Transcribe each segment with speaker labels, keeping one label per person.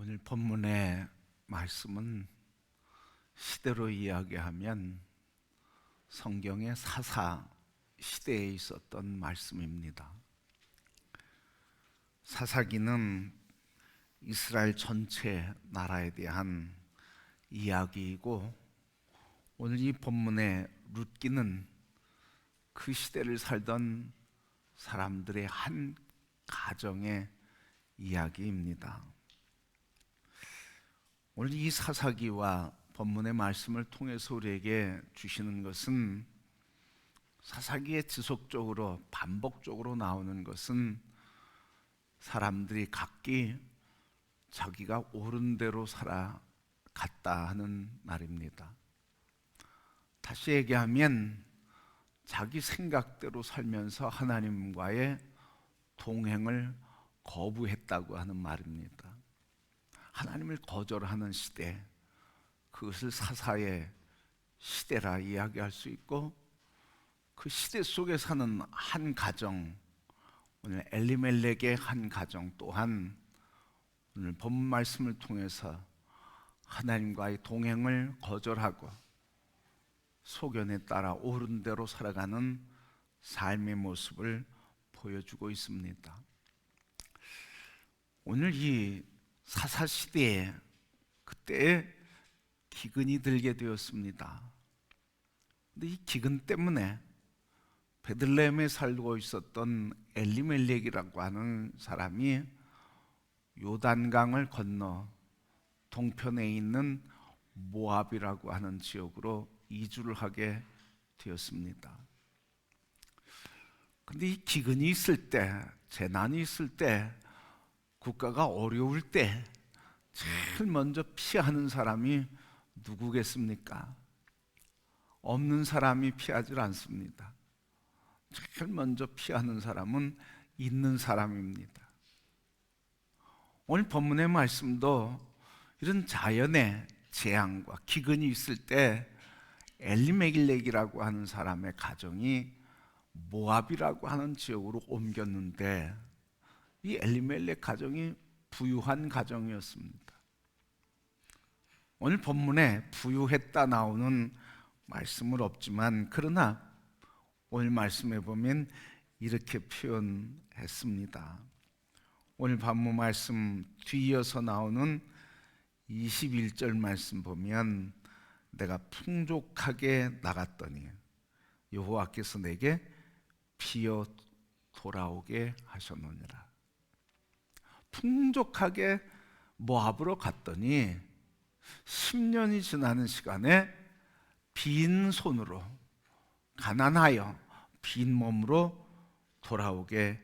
Speaker 1: 오늘 본문의 말씀은 시대로 이야기하면 성경의 사사 시대에 있었던 말씀입니다. 사사기는 이스라엘 전체 나라에 대한 이야기이고, 오늘 이 본문의 룻기는 그 시대를 살던 사람들의 한 가정의 이야기입니다. 오늘 이 사사기와 본문의 말씀을 통해서 우리에게 주시는 것은, 사사기에 지속적으로 반복적으로 나오는 것은 사람들이 각기 자기가 옳은 대로 살아갔다 하는 말입니다. 다시 얘기하면 자기 생각대로 살면서 하나님과의 동행을 거부했다고 하는 말입니다. 하나님을 거절하는 시대, 그것을 사사의 시대라 이야기할 수 있고, 그 시대 속에 사는 한 가정, 오늘 엘리멜렉의 한 가정 또한 오늘 본문 말씀을 통해서 하나님과의 동행을 거절하고 소견에 따라 옳은 대로 살아가는 삶의 모습을 보여주고 있습니다. 오늘 이 사사시대에 그때에 기근이 들게 되었습니다. 근데 이 기근 때문에 베들레헴에 살고 있었던 엘리멜렉이라고 하는 사람이 요단강을 건너 동편에 있는 모압이라고 하는 지역으로 이주를 하게 되었습니다. 근데 이 기근이 있을 때, 재난이 있을 때, 국가가 어려울 때 제일 먼저 피하는 사람이 누구겠습니까? 없는 사람이 피하지 않습니다. 제일 먼저 피하는 사람은 있는 사람입니다. 오늘 본문의 말씀도 이런 자연의 재앙과 기근이 있을 때 엘리멜렉이라고 하는 사람의 가정이 모압이라고 하는 지역으로 옮겼는데, 이 엘리멜렉 가정이 부유한 가정이었습니다. 오늘 본문에 부유했다 나오는 말씀은 없지만, 그러나 오늘 말씀에 보면 이렇게 표현했습니다. 오늘 본문 말씀 뒤이어서 나오는 21절 말씀 보면, 내가 풍족하게 나갔더니 여호와께서 내게 피어 돌아오게 하셨느니라. 풍족하게 모압으로 갔더니 10년이 지나는 시간에 빈손으로, 가난하여 빈 몸으로 돌아오게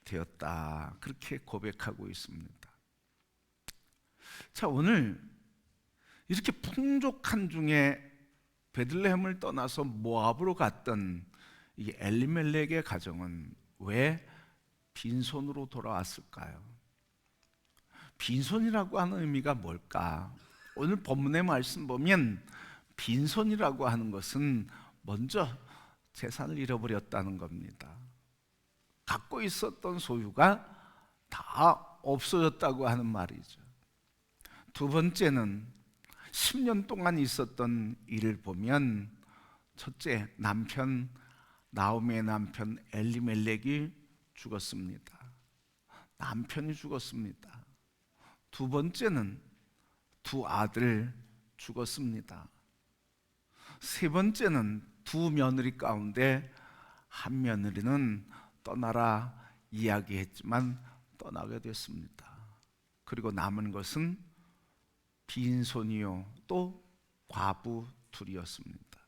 Speaker 1: 되었다, 그렇게 고백하고 있습니다. 자, 오늘 이렇게 풍족한 중에 베들레헴을 떠나서 모압으로 갔던 이 엘리멜렉의 가정은 왜 빈손으로 돌아왔을까요? 빈손이라고 하는 의미가 뭘까? 오늘 본문의 말씀 보면 빈손이라고 하는 것은 먼저 재산을 잃어버렸다는 겁니다. 갖고 있었던 소유가 다 없어졌다고 하는 말이죠. 두 번째는 10년 동안 있었던 일을 보면, 첫째, 나오미의 남편 엘리멜렉이 죽었습니다. 남편이 죽었습니다. 두 번째는 두 아들 죽었습니다. 세 번째는 두 며느리 가운데 한 며느리는 떠나라 이야기했지만 떠나게 됐습니다. 그리고 남은 것은 빈손이요 또 과부 둘이었습니다.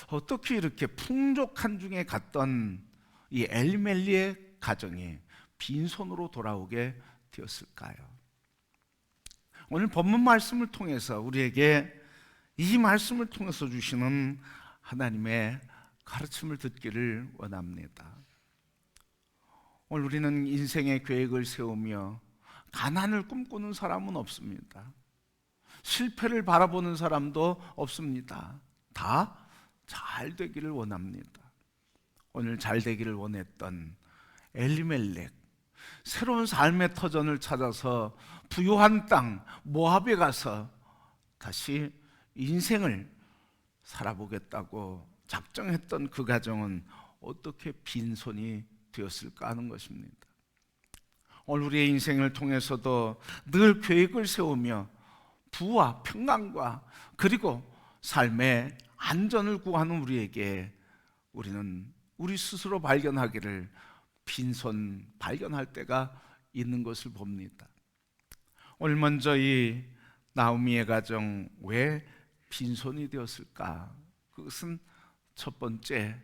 Speaker 1: 어떻게 이렇게 풍족한 중에 갔던 이 엘리멜렉의 가정이 빈손으로 돌아오게 되었을까요? 오늘 본문 말씀을 통해서 우리에게 이 말씀을 통해서 주시는 하나님의 가르침을 듣기를 원합니다. 오늘 우리는 인생의 계획을 세우며 가난을 꿈꾸는 사람은 없습니다. 실패를 바라보는 사람도 없습니다. 다 잘 되기를 원합니다. 오늘 잘 되기를 원했던 엘리멜렉, 새로운 삶의 터전을 찾아서 부요한 땅 모압에 가서 다시 인생을 살아보겠다고 작정했던 그 가정은 어떻게 빈손이 되었을까 하는 것입니다. 오늘 우리의 인생을 통해서도 늘 계획을 세우며 부와 평강과 그리고 삶의 안전을 구하는 우리에게 우리는 우리 스스로 발견하기를 빈손 발견할 때가 있는 것을 봅니다. 오늘 먼저 이 나오미의 가정 왜 빈손이 되었을까? 그것은 첫 번째,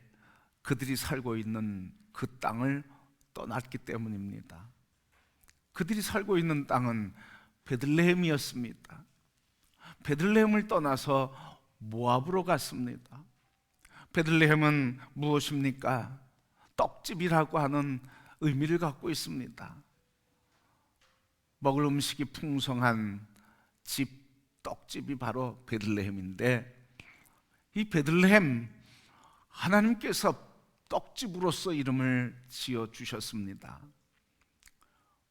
Speaker 1: 그들이 살고 있는 그 땅을 떠났기 때문입니다. 그들이 살고 있는 땅은 베들레헴이었습니다. 베들레헴을 떠나서 모압으로 갔습니다. 베들레헴은 무엇입니까? 떡집이라고 하는 의미를 갖고 있습니다. 먹을 음식이 풍성한 집, 떡집이 바로 베들레헴인데, 이 베들레헴, 하나님께서 떡집으로서 이름을 지어주셨습니다.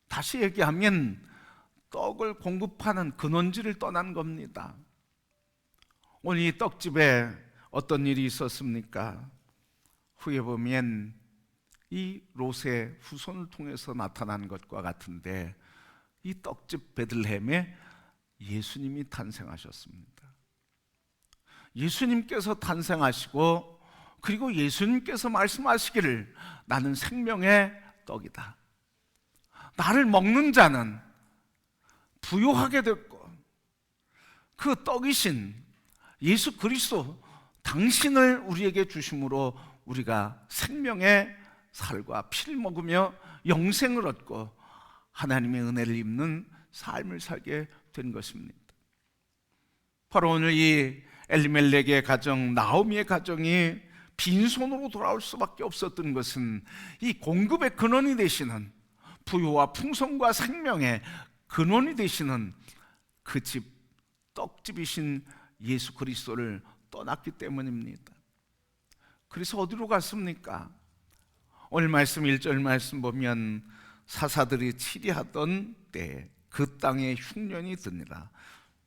Speaker 1: 다시 얘기하면 떡을 공급하는 근원지를 떠난 겁니다. 오늘 이 떡집에 어떤 일이 있었습니까? 후에 보면 이 롯의 후손을 통해서 나타난 것과 같은데, 이 떡집 베들레헴에 예수님이 탄생하셨습니다. 예수님께서 탄생하시고, 그리고 예수님께서 말씀하시기를 나는 생명의 떡이다. 나를 먹는 자는 부요하게 됐고, 그 떡이신 예수 그리스도 당신을 우리에게 주심으로 우리가 생명의 살과 피를 먹으며 영생을 얻고 하나님의 은혜를 입는 삶을 살게 된 것입니다. 바로 오늘 이 엘리멜렉의 가정, 나오미의 가정이 빈손으로 돌아올 수밖에 없었던 것은 이 공급의 근원이 되시는, 부요와 풍성과 생명의 근원이 되시는 그 집, 떡집이신 예수 그리스도를 떠났기 때문입니다. 그래서 어디로 갔습니까? 오늘 말씀 1절 말씀 보면 사사들이 치리하던 때 그 땅에 흉년이 드니라.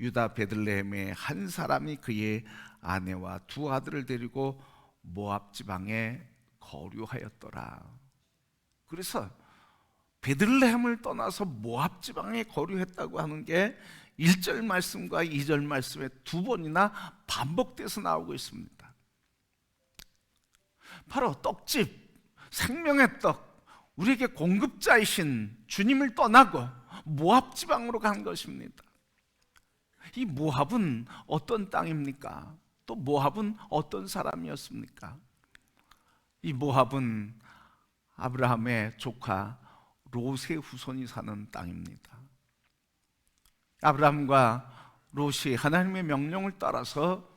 Speaker 1: 유다 베들레헴의 한 사람이 그의 아내와 두 아들을 데리고 모압 지방에 거류하였더라. 그래서 베들레헴을 떠나서 모압 지방에 거류했다고 하는 게 1절 말씀과 2절 말씀에 두 번이나 반복돼서 나오고 있습니다. 바로 떡집, 생명의 떡, 우리에게 공급자이신 주님을 떠나고 모압 지방으로 간 것입니다. 이 모압은 어떤 땅입니까? 또 모압은 어떤 사람이었습니까? 이 모압은 아브라함의 조카 롯의 후손이 사는 땅입니다. 아브라함과 롯이 하나님의 명령을 따라서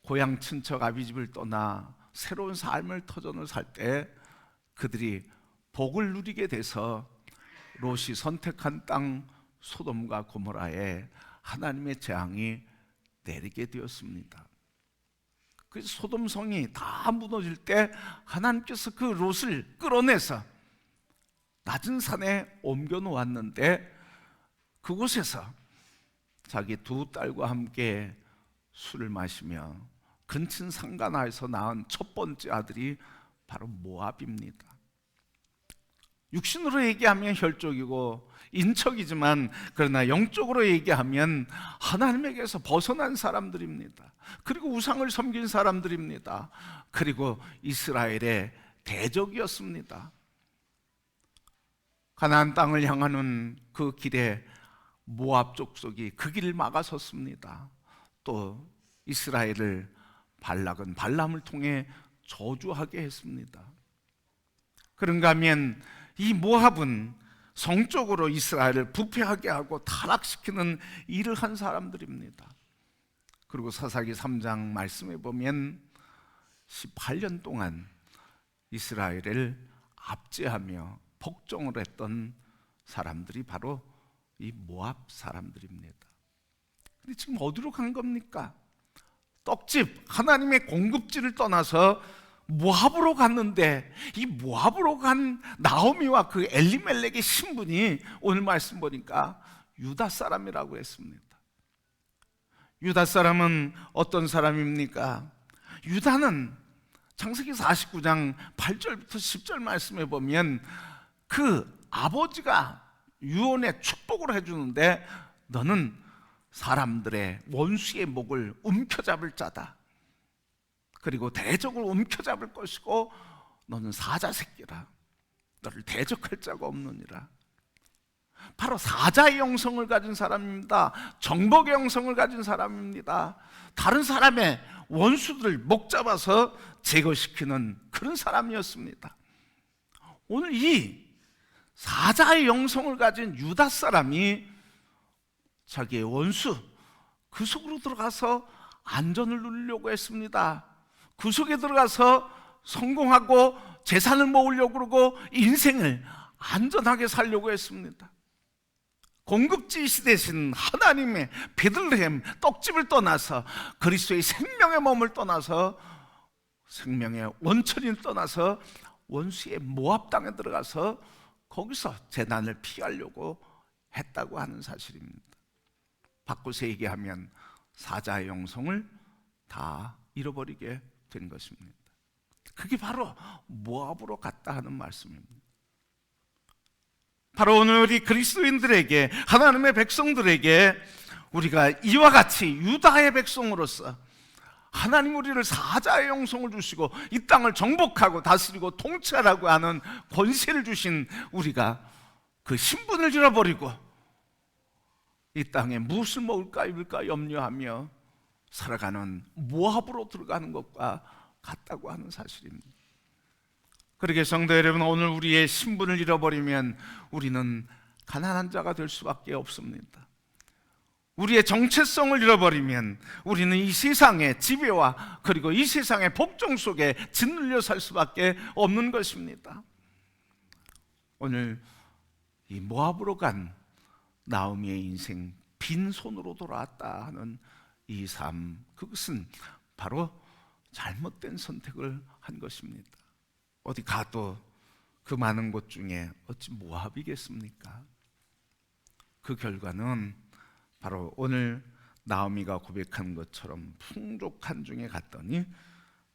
Speaker 1: 고향 친척 아비집을 떠나 새로운 삶을 터전을 살 때 그들이 복을 누리게 돼서 롯이 선택한 땅 소돔과 고모라에 하나님의 재앙이 내리게 되었습니다. 그 소돔 성이 다 무너질 때 하나님께서 그 롯을 끌어내서 낮은 산에 옮겨 놓았는데, 그곳에서 자기 두 딸과 함께 술을 마시며 근친 상간하에서 낳은 첫 번째 아들이 바로 모압입니다. 육신으로 얘기하면 혈족이고 인척이지만, 그러나 영적으로 얘기하면 하나님에게서 벗어난 사람들입니다. 그리고 우상을 섬긴 사람들입니다. 그리고 이스라엘의 대적이었습니다. 가나안 땅을 향하는 그 길에 모압 족속이 그 길을 막아섰습니다. 또 이스라엘을 발락은 발람을 통해 저주하게 했습니다. 그런가 하면 이 모압은 성적으로 이스라엘을 부패하게 하고 타락시키는 일을 한 사람들입니다. 그리고 사사기 3장 말씀에 보면 18년 동안 이스라엘을 압제하며 복종을 했던 사람들이 바로 이 모압 사람들입니다. 근데 지금 어디로 간 겁니까? 떡집, 하나님의 공급지를 떠나서 모압으로 갔는데 이 모압으로 간 나오미와 그 엘리멜렉의 신분이 오늘 말씀 보니까 유다 사람이라고 했습니다. 유다 사람은 어떤 사람입니까? 유다는 창세기 49장 8절부터 10절 말씀에 보면 그 아버지가 유언의 축복을 해주는데 너는 사람들의 원수의 목을 움켜잡을 자다. 그리고 대적을 움켜잡을 것이고 너는 사자 새끼라. 너를 대적할 자가 없느니라. 바로 사자의 영성을 가진 사람입니다. 정복의 영성을 가진 사람입니다. 다른 사람의 원수들을 목 잡아서 제거시키는 그런 사람이었습니다. 오늘 이 사자의 영성을 가진 유다 사람이 자기의 원수 그 속으로 들어가서 안전을 누리려고 했습니다. 그 속에 들어가서 성공하고 재산을 모으려고 그러고 인생을 안전하게 살려고 했습니다. 공급지 되신 하나님의 베들레헴 떡집을 떠나서 그리스도의 생명의 몸을 떠나서 생명의 원천을 떠나서 원수의 모압 땅에 들어가서 거기서 재난을 피하려고 했다고 하는 사실입니다. 바꿔서 얘기하면 사자의 영성을 다 잃어버리게 된 것입니다. 그게 바로 모압으로 갔다 하는 말씀입니다. 바로 오늘 우리 그리스도인들에게, 하나님의 백성들에게 우리가 이와 같이 유다의 백성으로서 하나님 우리를 사자의 영성을 주시고 이 땅을 정복하고 다스리고 통치하라고 하는 권세를 주신 우리가 그 신분을 잃어버리고 이 땅에 무엇을 먹을까 입을까 염려하며 살아가는 모압으로 들어가는 것과 같다고 하는 사실입니다. 그러게 성도 여러분, 오늘 우리의 신분을 잃어버리면 우리는 가난한 자가 될 수밖에 없습니다. 우리의 정체성을 잃어버리면 우리는 이 세상의 지배와 그리고 이 세상의 복종 속에 짓눌려 살 수밖에 없는 것입니다. 오늘 이 모압으로 간 나오미의 인생, 빈손으로 돌아왔다 하는 이 삶, 그것은 바로 잘못된 선택을 한 것입니다. 어디 가도 그 많은 곳 중에 어찌 모압이겠습니까? 그 결과는 바로 오늘 나오미가 고백한 것처럼 풍족한 중에 갔더니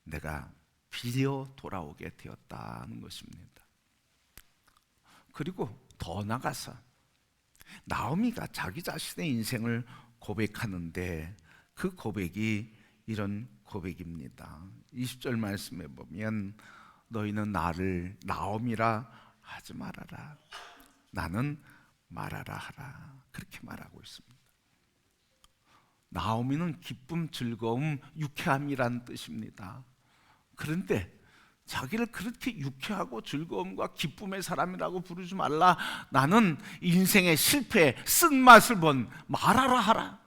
Speaker 1: 내가 비려 돌아오게 되었다는 것입니다. 그리고 더 나가서 나오미가 자기 자신의 인생을 고백하는데 그 고백이 이런 고백입니다. 20절 말씀에 보면 너희는 나를 나오미라 하지 말아라. 나는 말하라 하라. 그렇게 말하고 있습니다. 나오미는 기쁨, 즐거움, 유쾌함이란 뜻입니다. 그런데 자기를 그렇게 유쾌하고 즐거움과 기쁨의 사람이라고 부르지 말라. 나는 인생의 실패, 쓴맛을 본 말하라 하라.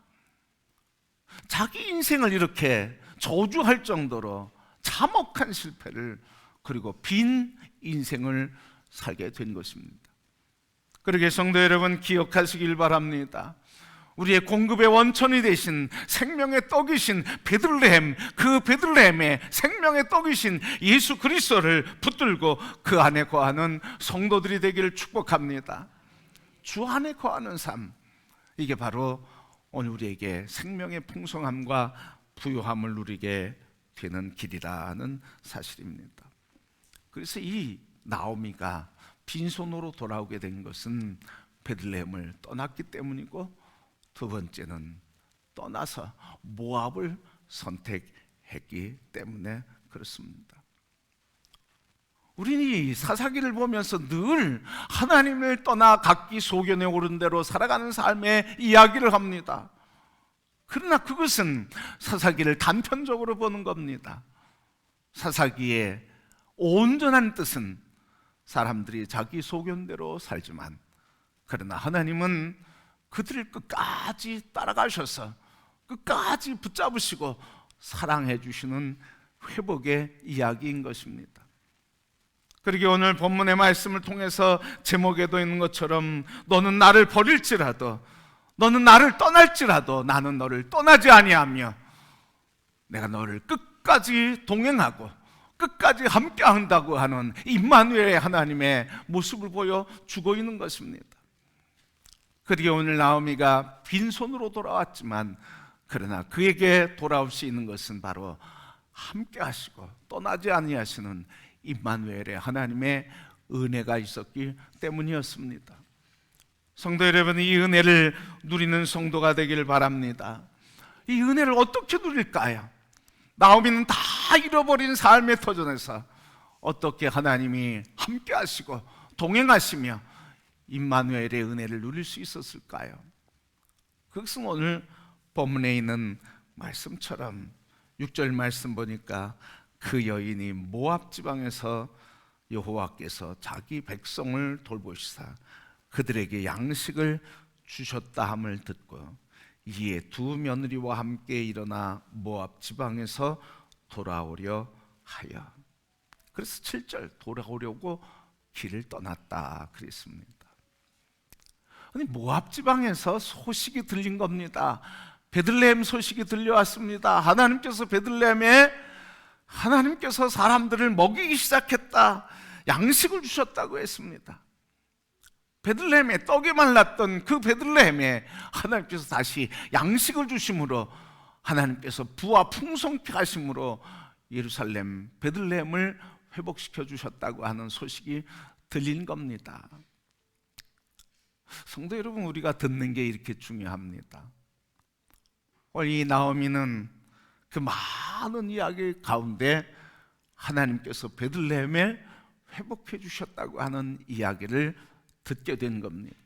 Speaker 1: 자기 인생을 이렇게 저주할 정도로 참혹한 실패를 그리고 빈 인생을 살게 된 것입니다. 그러게 성도 여러분, 기억하시길 바랍니다. 우리의 공급의 원천이 되신 생명의 떡이신 베들레헴, 그 베들레헴의 생명의 떡이신 예수 그리스도를 붙들고 그 안에 거하는 성도들이 되기를 축복합니다. 주 안에 거하는 삶, 이게 바로 오늘 우리에게 생명의 풍성함과 부요함을 누리게 되는 길이라는 사실입니다. 그래서 이 나오미가 빈손으로 돌아오게 된 것은 베들레헴을 떠났기 때문이고, 두 번째는 떠나서 모압을 선택했기 때문에 그렇습니다. 우리는 이 사사기를 보면서 늘 하나님을 떠나 각기 소견에 오른 대로 살아가는 삶의 이야기를 합니다. 그러나 그것은 사사기를 단편적으로 보는 겁니다. 사사기의 온전한 뜻은 사람들이 자기 소견대로 살지만, 그러나 하나님은 그들을 끝까지 따라가셔서 끝까지 붙잡으시고 사랑해 주시는 회복의 이야기인 것입니다. 그러게 오늘 본문의 말씀을 통해서 제목에도 있는 것처럼 너는 나를 버릴지라도, 너는 나를 떠날지라도 나는 너를 떠나지 아니하며 내가 너를 끝까지 동행하고 끝까지 함께 한다고 하는 임마누엘의 하나님의 모습을 보여주고 있는 것입니다. 그리고 오늘 나오미가 빈손으로 돌아왔지만 그러나 그에게 돌아올 수 있는 것은 바로 함께 하시고 떠나지 아니하시는 임마누엘의 하나님의 은혜가 있었기 때문이었습니다. 성도 여러분, 이 은혜를 누리는 성도가 되길 바랍니다. 이 은혜를 어떻게 누릴까요? 나오미는 다 잃어버린 삶의 터전에서 어떻게 하나님이 함께 하시고 동행하시며 임마누엘의 은혜를 누릴 수 있었을까요? 그것은 오늘 본문에 있는 말씀처럼 6절 말씀 보니까 그 여인이 모압 지방에서 여호와께서 자기 백성을 돌보시사 그들에게 양식을 주셨다 함을 듣고 이에 두 며느리와 함께 일어나 모압 지방에서 돌아오려 하여, 그래서 7절 돌아오려고 길을 떠났다 그랬습니다. 아니, 모압 지방에서 소식이 들린 겁니다. 베들레헴 소식이 들려왔습니다. 하나님께서 사람들을 먹이기 시작했다, 양식을 주셨다고 했습니다. 베들레헴에 떡이 말랐던 그 베들레헴에 하나님께서 다시 양식을 주심으로 하나님께서 부와 풍성케 하심으로 예루살렘 베들레헴을 회복시켜 주셨다고 하는 소식이 들린 겁니다. 성도 여러분, 우리가 듣는 게 이렇게 중요합니다. 이 나오미는 그 많은 이야기 가운데 하나님께서 베들레헴에 회복해 주셨다고 하는 이야기를 듣게 된 겁니다.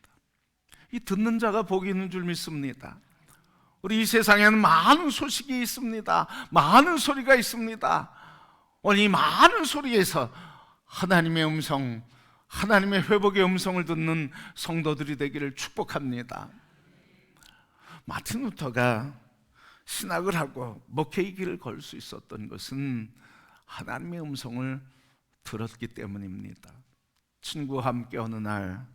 Speaker 1: 이 듣는 자가 복이 있는 줄 믿습니다. 우리 이 세상에는 많은 소식이 있습니다. 많은 소리가 있습니다. 이 많은 소리에서 하나님의 음성, 하나님의 회복의 음성을 듣는 성도들이 되기를 축복합니다. 마틴 루터가 신학을 하고 목회의 길을 걸 수 있었던 것은 하나님의 음성을 들었기 때문입니다. 친구와 함께 어느 날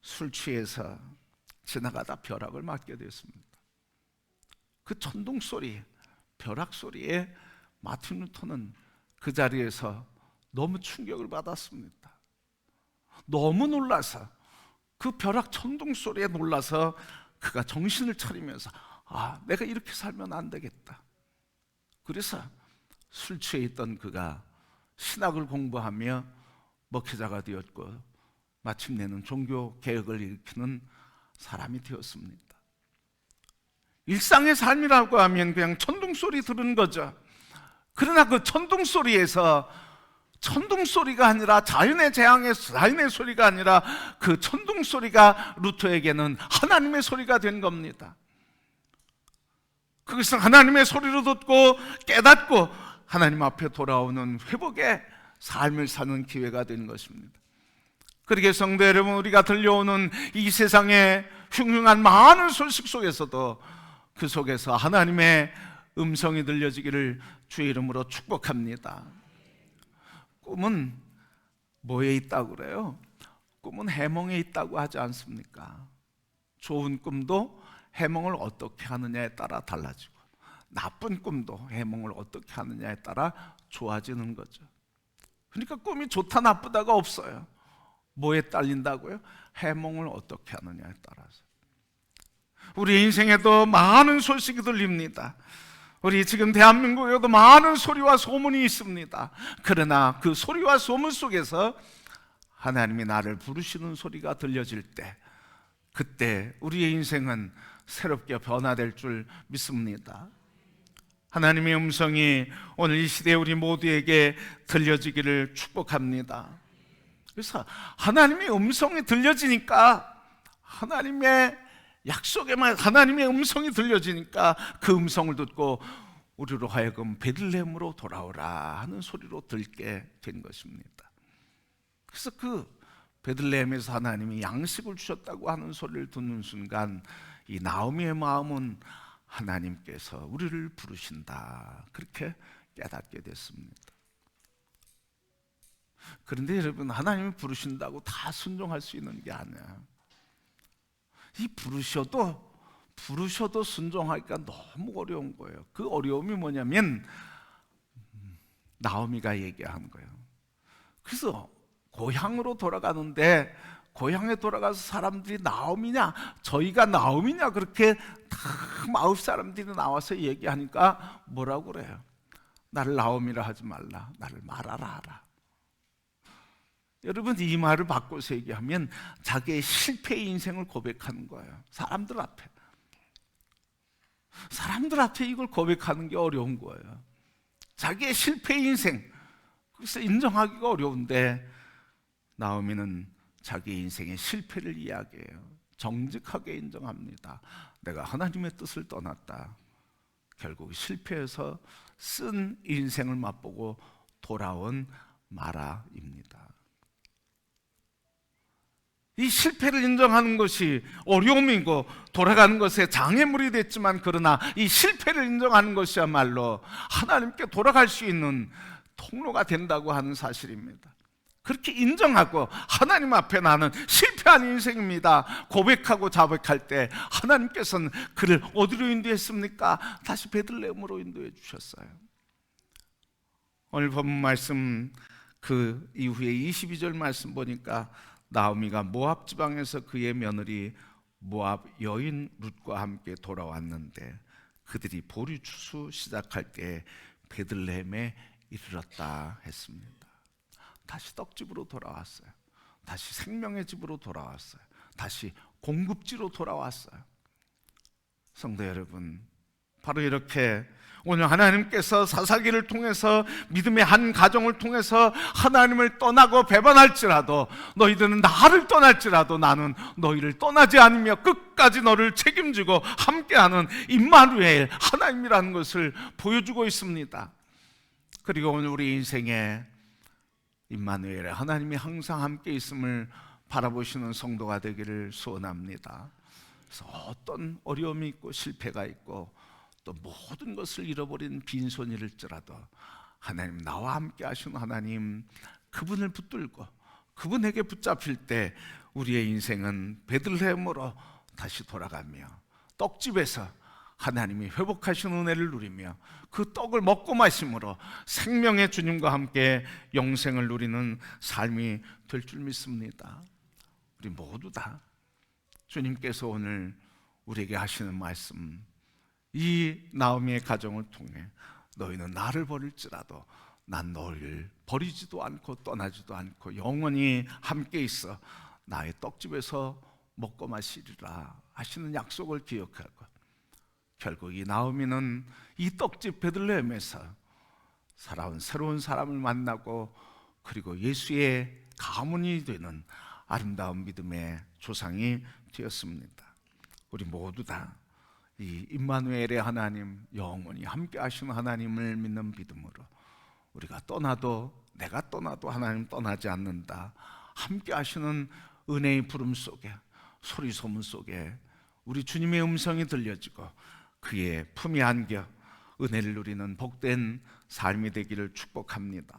Speaker 1: 술 취해서 지나가다 벼락을 맞게 됐습니다. 그 천둥 소리, 벼락 소리에 마틴 루터는 그 자리에서 너무 충격을 받았습니다. 너무 놀라서, 그 벼락 천둥 소리에 놀라서 그가 정신을 차리면서 내가 이렇게 살면 안 되겠다. 그래서 술 취해 있던 그가 신학을 공부하며 목회자가 되었고 마침내는 종교 개혁을 일으키는 사람이 되었습니다. 일상의 삶이라고 하면 그냥 천둥소리 들은 거죠. 그러나 그 천둥소리에서 천둥소리가 아니라 자연의 소리가 아니라 그 천둥소리가 루터에게는 하나님의 소리가 된 겁니다. 그것은 하나님의 소리로 듣고 깨닫고 하나님 앞에 돌아오는 회복의 삶을 사는 기회가 된 것입니다. 그러게 성도 여러분, 우리가 들려오는 이 세상의 흉흉한 많은 소식 속에서도 그 속에서 하나님의 음성이 들려지기를 주의 이름으로 축복합니다. 꿈은 뭐에 있다고 그래요? 꿈은 해몽에 있다고 하지 않습니까? 좋은 꿈도 해몽을 어떻게 하느냐에 따라 달라지고 나쁜 꿈도 해몽을 어떻게 하느냐에 따라 좋아지는 거죠. 그러니까 꿈이 좋다 나쁘다가 없어요. 뭐에 딸린다고요? 해몽을 어떻게 하느냐에 따라서. 우리 인생에도 많은 소식이 들립니다. 우리 지금 대한민국에도 많은 소리와 소문이 있습니다. 그러나 그 소리와 소문 속에서 하나님이 나를 부르시는 소리가 들려질 때, 그때 우리의 인생은 새롭게 변화될 줄 믿습니다. 하나님의 음성이 오늘 이 시대에 우리 모두에게 들려지기를 축복합니다. 그래서 하나님의 음성이 들려지니까, 하나님의 약속에만 하나님의 음성이 들려지니까 그 음성을 듣고 우리로 하여금 베들레헴으로 돌아오라 하는 소리로 들게 된 것입니다. 그래서 그 베들레헴에서 하나님이 양식을 주셨다고 하는 소리를 듣는 순간 이 나오미의 마음은 하나님께서 우리를 부르신다, 그렇게 깨닫게 됐습니다. 그런데 여러분, 하나님이 부르신다고 다 순종할 수 있는 게 아니야. 이 부르셔도 순종하기가 너무 어려운 거예요. 그 어려움이 뭐냐면 나오미가 얘기하는 거예요. 그래서 고향으로 돌아가는데 고향에 돌아가서 사람들이 나오미냐 저희가 나오미냐 그렇게 다 마을 사람들이 나와서 얘기하니까 뭐라고 그래요? 나를 나오미라 하지 말라, 나를 마라라 하라. 여러분, 이 말을 바꿔서 얘기하면 자기의 실패의 인생을 고백하는 거예요. 사람들 앞에 이걸 고백하는 게 어려운 거예요. 자기의 실패의 인생, 그래서 인정하기가 어려운데 나오미는 자기 인생의 실패를 이야기해요. 정직하게 인정합니다. 내가 하나님의 뜻을 떠났다. 결국 실패해서 쓴 인생을 맛보고 돌아온 마라입니다. 이 실패를 인정하는 것이 어려움이고 돌아가는 것에 장애물이 됐지만, 그러나 이 실패를 인정하는 것이야말로 하나님께 돌아갈 수 있는 통로가 된다고 하는 사실입니다. 그렇게 인정하고 하나님 앞에 나는 실패한 인생입니다 고백하고 자백할 때 하나님께서는 그를 어디로 인도했습니까? 다시 베들레헴으로 인도해 주셨어요. 오늘 본문 말씀 그 이후에 22절 말씀 보니까 나오미가 모압 지방에서 그의 며느리 모압 여인 룻과 함께 돌아왔는데 그들이 보리 추수 시작할 때 베들레헴에 이르렀다 했습니다. 다시 떡집으로 돌아왔어요. 다시 생명의 집으로 돌아왔어요. 다시 공급지로 돌아왔어요. 성도 여러분, 바로 이렇게 오늘 하나님께서 사사기를 통해서 믿음의 한 가정을 통해서 하나님을 떠나고 배반할지라도, 너희들은 나를 떠날지라도 나는 너희를 떠나지 않으며 끝까지 너를 책임지고 함께하는 임마누엘 하나님이라는 것을 보여주고 있습니다. 그리고 오늘 우리 인생에 임마누엘의 하나님이 항상 함께 있음을 바라보시는 성도가 되기를 소원합니다. 그래서 어떤 어려움이 있고 실패가 있고 또 모든 것을 잃어버린 빈손일지라도 하나님, 나와 함께 하시는 하나님, 그분을 붙들고 그분에게 붙잡힐 때 우리의 인생은 베들레헴으로 다시 돌아가며 떡집에서 하나님이 회복하신 은혜를 누리며 그 떡을 먹고 마심으로 생명의 주님과 함께 영생을 누리는 삶이 될 줄 믿습니다. 우리 모두 다 주님께서 오늘 우리에게 하시는 말씀, 이 나오미의 가정을 통해 너희는 나를 버릴지라도 난 너희를 버리지도 않고 떠나지도 않고 영원히 함께 있어 나의 떡집에서 먹고 마시리라 하시는 약속을 기억하고, 결국 이 나오미는 이 떡집 베들레헴에서 살아온 새로운 사람을 만나고 그리고 예수의 가문이 되는 아름다운 믿음의 조상이 되었습니다. 우리 모두 다 이 임마누엘의 하나님, 영원히 함께 하시는 하나님을 믿는 믿음으로 우리가 떠나도, 내가 떠나도 하나님 떠나지 않는다, 함께 하시는 은혜의 부름 속에, 소리 소문 속에 우리 주님의 음성이 들려지고 그의 품이 안겨 은혜를 누리는 복된 삶이 되기를 축복합니다.